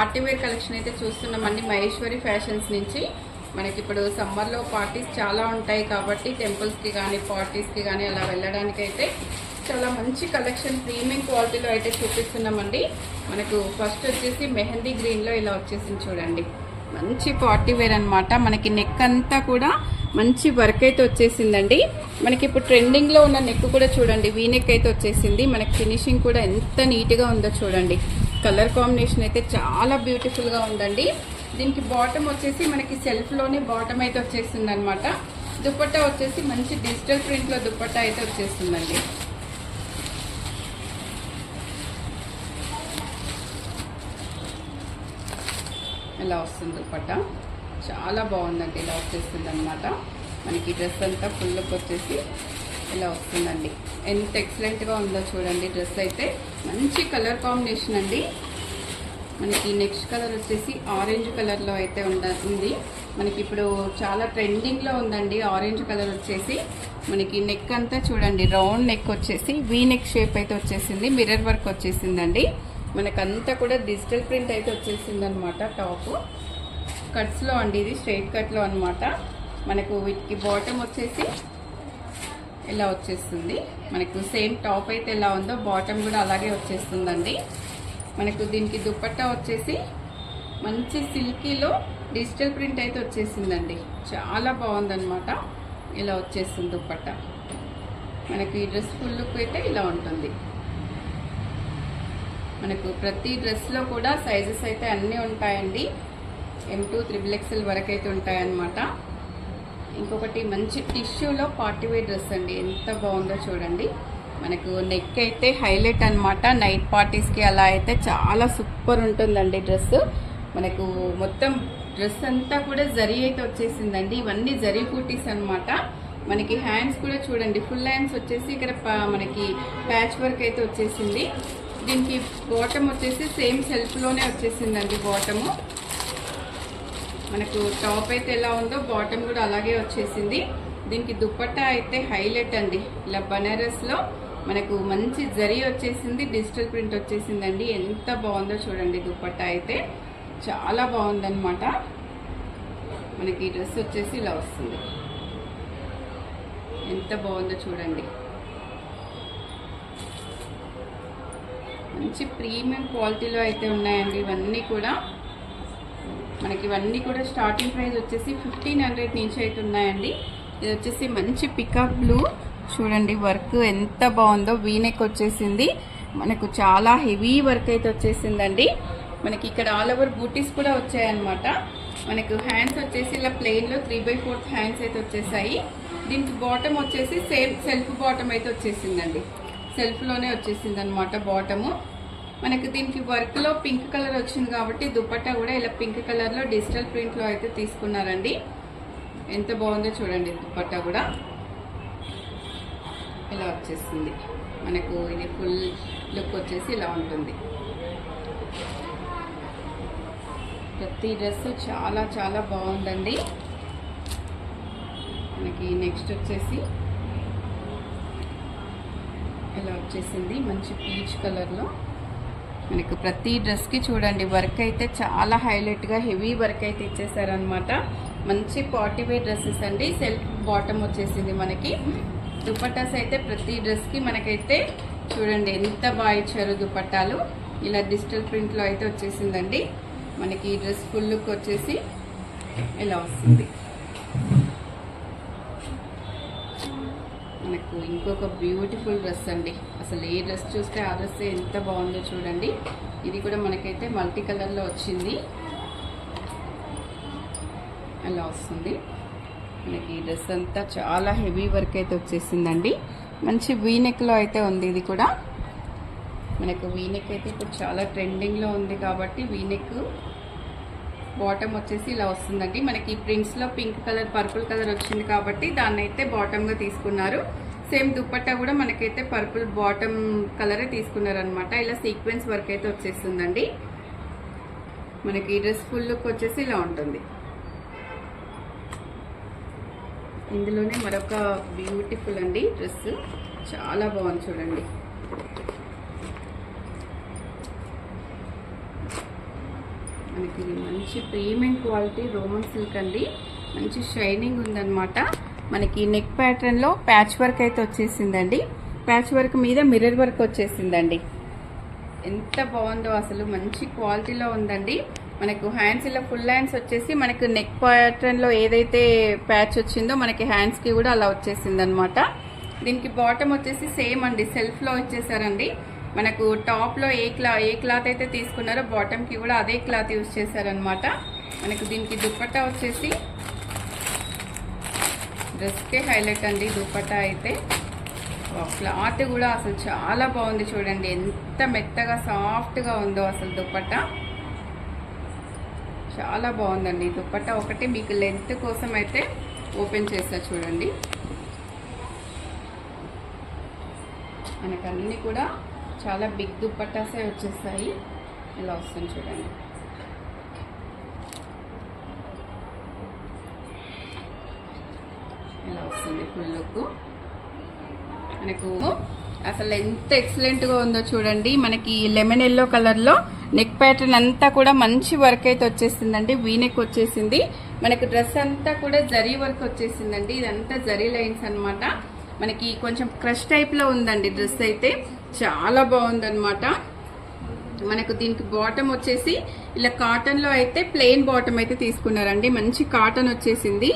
Party wear collection అయితే చూస్తున్నామండి Maheshwari fashions నుంచి. మనకి ఇప్పుడు సమ్మర్లో పార్టీస్ చాలా ఉంటాయి కాబట్టి టెంపుల్స్కి కానీ పార్టీస్కి కానీ అలా వెళ్ళడానికి అయితే చాలా మంచి కలెక్షన్ ప్రీమియం క్వాలిటీలో అయితే చూపిస్తున్నామండి. మనకు ఫస్ట్ వచ్చేసి మెహందీ గ్రీన్లో ఇలా వచ్చేసింది చూడండి, మంచి పార్టీ వేర్ అనమాట. మనకి నెక్ అంతా కూడా మంచి వర్క్ అయితే వచ్చేసిందండి. మనకి ఇప్పుడు ట్రెండింగ్లో ఉన్న నెక్ కూడా చూడండి, వీ నెక్ అయితే వచ్చేసింది. మనకి ఫినిషింగ్ కూడా ఎంత నీట్గా ఉందో చూడండి. కలర్ కాంబినేషన్ అయితే చాలా బ్యూటిఫుల్గా ఉందండి. దీనికి బాటమ్ వచ్చేసి మనకి సెల్ఫ్లోనే బాటమ్ అయితే వచ్చేసింది అనమాట. దుపట్టా వచ్చేసి మంచి డిజిటల్ ప్రింట్లో దుపట్టా అయితే వచ్చేస్తుందండి. ఇలా వస్తుంది దుపట్టా, చాలా బాగుందండి. ఇలా వచ్చేస్తుంది అనమాట. మనకి డ్రెస్ అంతా ఫుల్ లుక్ వచ్చేసి ఇలా వస్తుందండి. ఎంత ఎక్సలెంట్గా ఉందో చూడండి. డ్రెస్ అయితే మంచి కలర్ కాంబినేషన్ అండి. మనకి నెక్స్ట్ కలర్ వచ్చేసి ఆరెంజ్ కలర్లో అయితే ఉంది. మనకి ఇప్పుడు చాలా ట్రెండింగ్లో ఉందండి ఆరెంజ్ కలర్ వచ్చేసి. మనకి నెక్ అంతా చూడండి, రౌండ్ నెక్ వచ్చేసి వీ నెక్ షేప్ అయితే వచ్చేసింది, మిర్రర్ వర్క్ వచ్చేసిందండి. మనకంతా కూడా డిజిటల్ ప్రింట్ అయితే వచ్చేసింది అనమాట. టాప్ కట్స్లో అండి, ఇది స్ట్రైట్ కట్లో అనమాట. మనకు వీటికి బాటమ్ వచ్చేసి ఇలా వచ్చేస్తుంది. మనకు సేమ్ టాప్ అయితే ఎలా ఉందో బాటమ్ కూడా అలాగే వచ్చేస్తుందండి. మనకు దీనికి దుపట్టా వచ్చేసి మంచి సిల్కీలో డిజిటల్ ప్రింట్ అయితే వచ్చేసిందండి. చాలా బాగుందన్నమాట. ఇలా వచ్చేస్తుంది దుపట్టా. మనకి ఈ డ్రెస్ ఫుల్ లుక్ అయితే ఇలా ఉంటుంది. మనకు ప్రతి డ్రెస్లో కూడా సైజెస్ అయితే అన్నీ ఉంటాయండి. M2 XXL వరకు అయితే ఉంటాయన్నమాట. ఇంకొకటి మంచి టిష్యూలో పార్టీ వేర్ డ్రెస్ అండి, ఎంత బాగుందో చూడండి. మనకు నెక్ అయితే హైలైట్ అనమాట. నైట్ పార్టీస్కి అలా అయితే చాలా సూపర్ ఉంటుందండి డ్రెస్. మనకు మొత్తం డ్రెస్ అంతా కూడా జరీ అయితే వచ్చేసిందండి. ఇవన్నీ జరీ బూటీస్ అనమాట. మనకి హ్యాండ్స్ కూడా చూడండి, ఫుల్ హ్యాండ్స్ వచ్చేసి ఇక్కడ మనకి ప్యాచ్ వర్క్ అయితే వచ్చేసింది. దీనికి బాటమ్ వచ్చేసి సేమ్ సెల్ఫ్లోనే వచ్చేసిందండి బాటము. మనకు టాప్ అయితే ఎలా ఉందో బాటమ్ కూడా అలాగే వచ్చేసింది. దీనికి దుపట్టా అయితే హైలైట్ అండి. ఇలా బనారస్లో మనకు మంచి జరీ వచ్చేసింది, డిజిటల్ ప్రింట్ వచ్చేసిందండి. ఎంత బాగుందో చూడండి. దుపట్టా అయితే చాలా బాగుందన్నమాట. మనకి ఈ డ్రెస్ వచ్చేసి ఇలా వస్తుంది, ఎంత బాగుందో చూడండి. మంచి ప్రీమియం క్వాలిటీలో అయితే ఉన్నాయండి ఇవన్నీ కూడా. మనకి ఇవన్నీ కూడా స్టార్టింగ్ ప్రైస్ వచ్చేసి 1500 నుంచి అయితే ఉన్నాయండి. ఇది వచ్చేసి మంచి పికాక్ బ్లూ చూడండి, వర్క్ ఎంత బాగుందో. వీనెక్ వచ్చేసింది, మనకు చాలా హెవీ వర్క్ అయితే వచ్చేసిందండి. మనకి ఇక్కడ ఆల్ ఓవర్ బూటీస్ కూడా వచ్చాయన్నమాట. మనకు హ్యాండ్స్ వచ్చేసి ఇలా ప్లెయిన్లో 3/4 హ్యాండ్స్ అయితే వచ్చేసాయి. దీనికి బాటమ్ వచ్చేసి సేమ్ సెల్ఫ్ బాటమ్ అయితే వచ్చేసిందండి. సెల్ఫ్లోనే వచ్చేసింది అనమాట బాటము. మనకు దీనికి వర్క్లో పింక్ కలర్ వచ్చింది కాబట్టి దుపట్టా కూడా ఇలా పింక్ కలర్లో డిజిటల్ ప్రింట్లో అయితే తీసుకున్నారండి. ఎంత బాగుందో చూడండి. దుపట్టా కూడా ఇలా వచ్చేసింది. మనకు ఇది ఫుల్ లుక్ వచ్చేసి ఇలా ఉంటుంది. ప్రతి డ్రెస్ చాలా చాలా బాగుందండి. మనకి నెక్స్ట్ వచ్చేసి ఇలా వచ్చేసింది మంచి పీచ్ కలర్లో. మనకు ప్రతి డ్రెస్కి చూడండి వర్క్ అయితే చాలా హైలైట్గా హెవీ వర్క్ అయితే ఇచ్చేసారనమాట. మంచి పార్టీ వేర్ డ్రెస్సెస్ అండి. సెల్ఫ్ బాటమ్ వచ్చేసింది మనకి. దుపట్టాస్ అయితే ప్రతి డ్రెస్కి మనకైతే చూడండి ఎంత బాగా ఇచ్చారు దుపట్టాలు. ఇలా డిజిటల్ ప్రింట్లో అయితే వచ్చేసిందండి. మనకి ఈ డ్రెస్ ఫుల్ లుక్ వచ్చేసి ఇలా వస్తుంది. మనకు ఇంకొక బ్యూటిఫుల్ డ్రెస్ అండి. అసలు ఏ డ్రెస్ చూస్తే ఆ డ్రెస్ ఎంత బాగుందో చూడండి. ఇది కూడా మనకైతే మల్టీ కలర్లో వచ్చింది. అలా వస్తుంది. మనకి ఈ డ్రెస్ అంతా చాలా హెవీ వర్క్ అయితే వచ్చేసిందండి. మంచి వీనెక్లో అయితే ఉంది. ఇది కూడా మనకు వీనెక్ అయితే ఇప్పుడు చాలా ట్రెండింగ్లో ఉంది కాబట్టి వీనెక్ బాటమ్ వచ్చేసి ఇలా వస్తుందండి. మనకి ప్రింట్స్లో పింక్ కలర్ పర్పుల్ కలర్ వచ్చింది కాబట్టి దాన్ని అయితే బాటమ్గా తీసుకున్నారు. సేమ్ దుపట్టా కూడా మనకైతే పర్పుల్ బాటమ్ కలరే తీసుకున్నారు అనమాట. ఇలా సీక్వెన్స్ వర్క్ అయితే వచ్చేస్తుందండి. మనకి ఈ డ్రెస్ ఫుల్ లుక్ వచ్చేసి ఇలా ఉంటుంది. ఇందులోనే మరొక బ్యూటిఫుల్ అండి డ్రెస్, చాలా బాగుంది చూడండి. మనకి ఇది మంచి ప్రీమియం క్వాలిటీ రోమన్ సిల్క్ అండి. మంచి షైనింగ్ ఉందన్నమాట. మనకి నెక్ ప్యాటర్న్లో ప్యాచ్ వర్క్ అయితే వచ్చేసిందండి. ప్యాచ్ వర్క్ మీద మిర్రర్ వర్క్ వచ్చేసిందండి. ఎంత బాగుందో అసలు, మంచి క్వాలిటీలో ఉందండి. మనకు హ్యాండ్స్ ఇలా ఫుల్ హ్యాండ్స్ వచ్చేసి మనకు నెక్ ప్యాటర్న్లో ఏదైతే ప్యాచ్ వచ్చిందో మనకి హ్యాండ్స్కి కూడా అలా వచ్చేసింది అనమాట. దీనికి బాటమ్ వచ్చేసి సేమ్ అండి, సెల్ఫ్లో వచ్చేసారండి. మనకు టాప్లో ఏ క్లాత్ అయితే తీసుకున్నారో బాటమ్కి కూడా అదే క్లాత్ యూజ్ చేశారనమాట. మనకు దీనికి దుపట్టా వచ్చేసి డ్రెస్కే హైలైట్ అండి. దుపట్టా అయితే క్లాత్ కూడా అసలు చాలా బాగుంది చూడండి, ఎంత మెత్తగా సాఫ్ట్గా ఉందో అసలు దుపట్టా. చాలా బాగుందండి దుపట్టా. ఒకటి మీకు లెంత్ కోసం అయితే ఓపెన్ చేస్తా చూడండి. మనకు అన్నీ కూడా చాలా బిగ్ దుపట్టాసే వచ్చేస్తాయి. ఇలా వస్తుంది చూడండి. ఇలా వస్తుంది ఫుల్ లుక్. మనకు అసలు ఎంత ఎక్సలెంట్గా ఉందో చూడండి. మనకి లెమన్ ఎల్లో కలర్లో నెక్ ప్యాటర్న్ అంతా కూడా మంచి వర్క్ అయితే వచ్చేసిందండి. వీనెక్ వచ్చేసింది. మనకు డ్రెస్ అంతా కూడా జరీ వర్క్ వచ్చేసిందండి. ఇదంతా జరీ లైన్స్ అనమాట. మనకి కొంచెం క్రష్ టైప్లో ఉందండి డ్రెస్ అయితే. చాలా బాగుందన్నమాట. మనకు దీనికి బాటమ్ వచ్చేసి ఇలా కాటన్లో అయితే ప్లెయిన్ బాటమ్ అయితే తీసుకున్నారండి. మంచి కాటన్ వచ్చేసింది.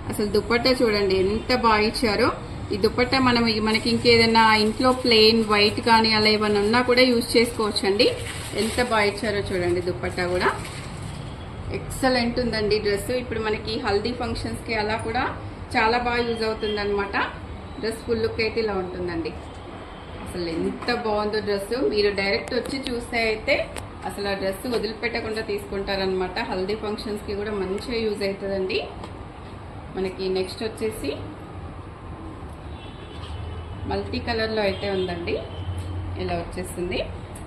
అసలు దుపట్టా చూడండి ఎంత బాగా ఇచ్చారో. ఈ దుపట్టా మనకి ఇంకేదైనా ఇంట్లో ప్లెయిన్ వైట్ కానీ అలా ఏమైనా ఉన్నా కూడా యూజ్ చేసుకోవచ్చు అండి. ఎంత బాగా ఇచ్చారో చూడండి. దుపట్టా కూడా ఎక్సలెంట్ ఉందండి డ్రెస్. ఇప్పుడు మనకి హల్దీ ఫంక్షన్స్కి అలా కూడా చాలా బాగా యూజ్ అవుతుంది అనమాట. డ్రెస్ ఫుల్ లుక్ అయితే ఇలా ఉంటుందండి. అసలు ఎంత బాగుందో డ్రెస్. మీరు డైరెక్ట్ వచ్చి చూస్తే అయితే అసలు ఆ డ్రెస్ వదిలిపెట్టకుండా తీసుకుంటారనమాట. హల్దీ ఫంక్షన్స్కి కూడా మంచిగా యూజ్ అవుతుందండి. మనకి నెక్స్ట్ వచ్చేసి మల్టీ కలర్లో అయితే ఉందండి. ఇలా వచ్చేసింది.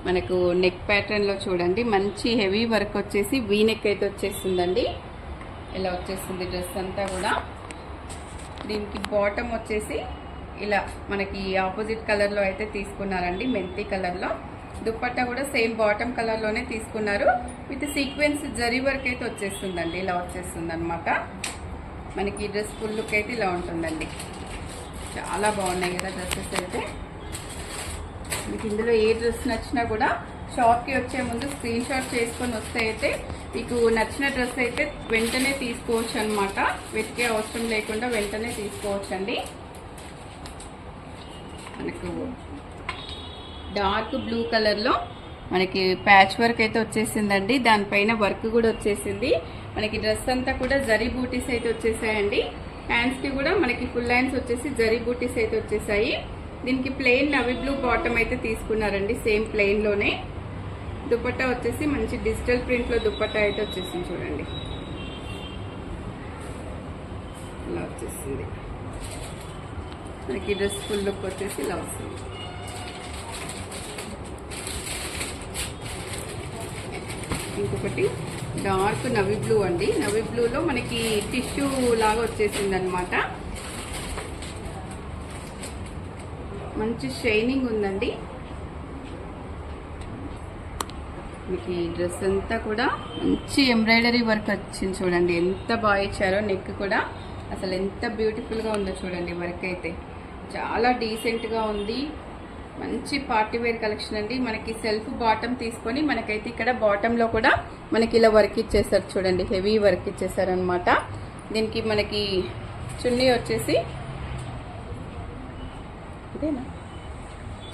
మనకు నెక్ ప్యాటర్న్లో చూడండి మంచి హెవీ వర్క్ వచ్చేసి వీ నెక్ అయితే వచ్చేసిందండి. ఇలా వచ్చేసింది డ్రెస్ అంతా కూడా. దీనికి బాటమ్ వచ్చేసి ఇలా మనకి ఆపోజిట్ కలర్లో అయితే తీసుకున్నారండి, మెంతి కలర్లో. దుపట్టా కూడా సేమ్ బాటమ్ కలర్లోనే తీసుకున్నారు. విత్ సీక్వెన్స్ జరీ వర్క్ అయితే వచ్చేస్తుందండి. ఇలా వచ్చేస్తుంది అనమాట. మనకి ఈ డ్రెస్ ఫుల్ లుక్ అయితే ఇలా ఉంటుందండి. చాలా బాగున్నాయి కదా డ్రెస్సెస్ అయితే. మీకు ఇందులో ఏ డ్రెస్ నచ్చినా కూడా షాప్కి వచ్చే ముందు స్క్రీన్ షాట్ చేసుకొని వస్తే అయితే మీకు నచ్చిన డ్రెస్ అయితే వెంటనే తీసుకోవచ్చు అనమాట. వెతికే అవసరం లేకుండా వెంటనే తీసుకోవచ్చు అండి. మనకు డార్క్ బ్లూ కలర్లో మనకి ప్యాచ్ వర్క్ అయితే వచ్చేసిందండి. దానిపైన వర్క్ కూడా వచ్చేసింది. మనకి డ్రెస్ అంతా కూడా జరీ బూటీస్ అయితే వచ్చేసాయండి. హ్యాండ్స్కి కూడా మనకి ఫుల్ హ్యాండ్స్ వచ్చేసి జరీ బూటీస్ అయితే వచ్చేసాయి. దీనికి ప్లెయిన్ నవీ బ్లూ బాటమ్ అయితే తీసుకున్నారండి, సేమ్ ప్లెయిన్లోనే. దుపట్టా వచ్చేసి మంచి డిజిటల్ ప్రింట్లో దుపట్టా అయితే వచ్చేసింది చూడండి. ఇలా వచ్చేసింది. మనకి డ్రెస్ ఫుల్ లుక్ వచ్చేసి ఇలా వస్తుంది. ఇంకొకటి డార్క్ నవీ బ్లూ అండి. నవీ బ్లూలో మనకి టిష్యూ లాగా వచ్చేసింది అనమాట. మంచి షైనింగ్ ఉందండి. మీకు ఈ డ్రెస్ అంతా కూడా మంచి ఎంబ్రాయిడరీ వర్క్ వచ్చింది చూడండి. ఎంత బాగా ఇచ్చారో. నెక్ కూడా అసలు ఎంత బ్యూటిఫుల్గా ఉందో చూడండి. వర్క్ అయితే చాలా డీసెంట్గా ఉంది. మంచి పార్టీ వేర్ కలెక్షన్ అండి. మనకి సెల్ఫ్ బాటమ్ తీసుకొని మనకైతే ఇక్కడ బాటంలో కూడా మనకి ఇలా వర్క్ ఇచ్చేసారు చూడండి. హెవీ వర్క్ ఇచ్చేసారు అనమాట. దీనికి మనకి చున్నీ వచ్చేసి ఇదేనా,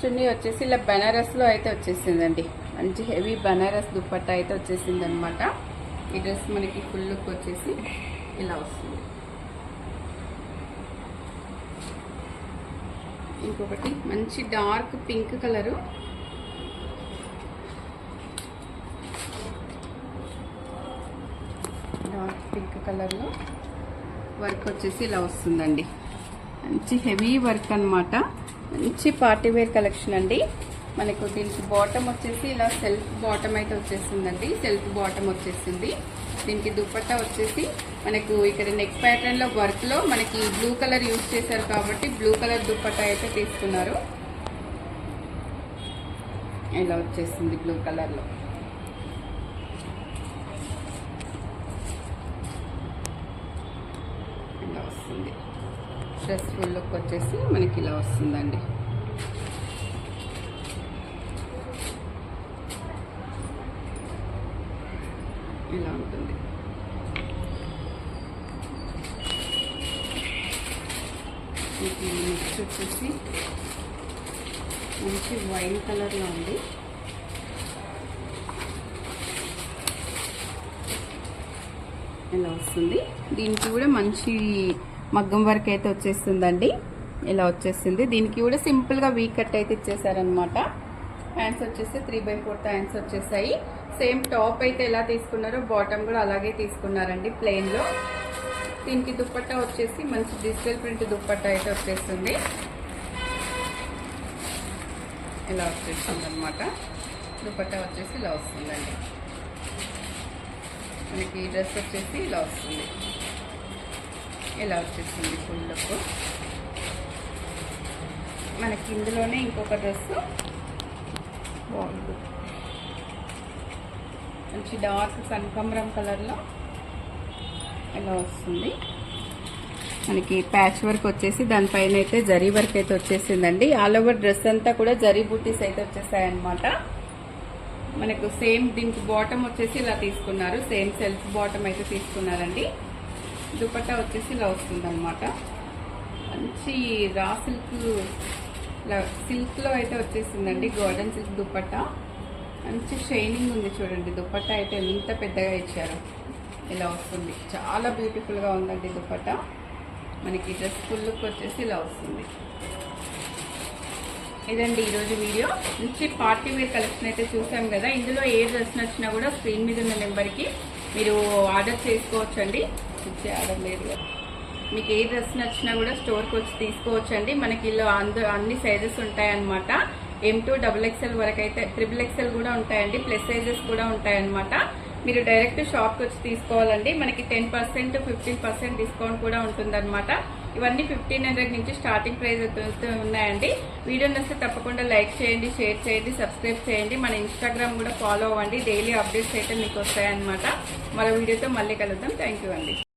చున్నీ వచ్చేసి ఇలా బనారస్లో అయితే వచ్చేసిందండి. మంచి హెవీ బనారస్ దుపట్టా అయితే వచ్చేసింది అనమాట. ఈ డ్రెస్ మనకి ఫుల్ లుక్ వచ్చేసి ఇలా వస్తుంది. ఇంకొకటి మంచి dark pink colour. Dark pink కలర్లో వర్క్ వచ్చేసి ఇలా వస్తుందండి. మంచి హెవీ వర్క్ అనమాట. మంచి పార్టీ వేర్ కలెక్షన్ అండి. మనకు దీనికి బాటమ్ వచ్చేసి ఇలా సెల్ఫ్ బాటమ్ అయితే వచ్చేసిందండి. సెల్ఫ్ బాటమ్ వచ్చేసింది. దీనికి దుపట్టా వచ్చేసి మనకు ఇక్కడ నెక్ ప్యాటర్న్లో వర్క్లో మనకి బ్లూ కలర్ యూజ్ చేశారు కాబట్టి బ్లూ కలర్ దుపట్టా అయితే తీసుకున్నారు. ఇలా వచ్చేసింది బ్లూ కలర్లో. డ్రెస్ ఫుల్ లుక్ వచ్చేసి మనకి ఇలా వస్తుందండి. ఇలా ఉంటుంది. మీకు నెక్స్ట్ వచ్చేసి మంచి వైన్ కలర్లో ఉంది. ఇలా వస్తుంది. దీనికి కూడా మంచి మగ్గం వర్క్ అయితే వచ్చేస్తుందండి. ఇలా వచ్చేస్తుంది. దీనికి కూడా సింపుల్గా వీ కట్ అయితే ఇచ్చేసారనమాట. హ్యాండ్స్ వచ్చేసి 3/4 హ్యాండ్స్ వచ్చేసాయి. సేమ్ టాప్ అయితే ఎలా తీసుకున్నారో బాటమ్ కూడా అలాగే తీసుకున్నారండి ప్లెయిన్లో. దీనికి దుప్పట్టా వచ్చేసి మంచి డిజిటల్ ప్రింట్ దుప్పట్టా అయితే వచ్చేస్తుంది. ఇలా వచ్చేస్తుంది అనమాట. దుప్పట్టా వచ్చేసి ఇలా వస్తుందండి. మనకి డ్రెస్ వచ్చేసి ఇలా వస్తుంది. ఇలా వచ్చేస్తుంది ఫుల్ లుక్. మనకి ఇందులోనే ఇంకొక డ్రెస్ బాగుంది. మంచి డార్క్ కనకాంబరం కలర్లో ఇలా వస్తుంది. మనకి ప్యాచ్ వర్క్ వచ్చేసి దానిపైన అయితే జరీ వర్క్ అయితే వచ్చేసిందండి. ఆల్ ఓవర్ డ్రెస్ అంతా కూడా జరీ బూటీస్ అయితే వచ్చేసాయి అనమాట. మనకు సేమ్ దీనికి బాటమ్ వచ్చేసి ఇలా తీసుకున్నారు. సేమ్ సెల్ఫ్ బాటమ్ అయితే తీసుకున్నారండి. దుపట్టా వచ్చేసి ఇలా వస్తుంది అనమాట. మంచి రా సిల్క్లో అయితే వచ్చేసిందండి. Golden silk dupatta. మంచి షైనింగ్ ఉంది చూడండి. దుపట్టా అయితే ఎంత పెద్దగా ఇచ్చారు. ఇలా వస్తుంది. చాలా బ్యూటిఫుల్గా ఉందండి దుపట్టా. మనకి డ్రెస్ ఫుల్ లుక్ వచ్చేసి ఇలా వస్తుంది. ఇదండి ఈరోజు వీడియో. మంచి పార్టీ వేర్ కలెక్షన్ అయితే చూసాం కదా. ఇందులో ఏ డ్రెస్ నచ్చినా కూడా స్క్రీన్ మీద ఉన్న నెంబర్కి మీరు ఆర్డర్ చేసుకోవచ్చండి. ఇచ్చే ఆర్డర్ లేదు కదా. మీకు ఏ డ్రెస్ నచ్చినా కూడా స్టోర్కి వచ్చి తీసుకోవచ్చండి. మనకి ఇలా అన్ని సైజెస్ ఉంటాయన్నమాట. M2 XXL వరకు అయితే XXL కూడా ఉంటాయండి. ప్లస్ సైజెస్ కూడా ఉంటాయన్నమాట. మీరు డైరెక్ట్ షాప్కి వచ్చి తీసుకోవాలండి. మనకి 10% 15% డిస్కౌంట్ కూడా ఉంటుందన్నమాట. ఇవన్నీ 1500 నుంచి స్టార్టింగ్ ప్రైస్ ఉన్నాయండి. వీడియో నచ్చితే తప్పకుండా లైక్ చేయండి, షేర్ చేయండి, సబ్స్క్రైబ్ చేయండి. మన ఇన్స్టాగ్రామ్ కూడా ఫాలో అవ్వండి. డైలీ అప్డేట్స్ అయితే మీకు వస్తాయన్నమాట. మరో వీడియోతో మళ్ళీ కలుద్దాం. థ్యాంక్ యూ అండి.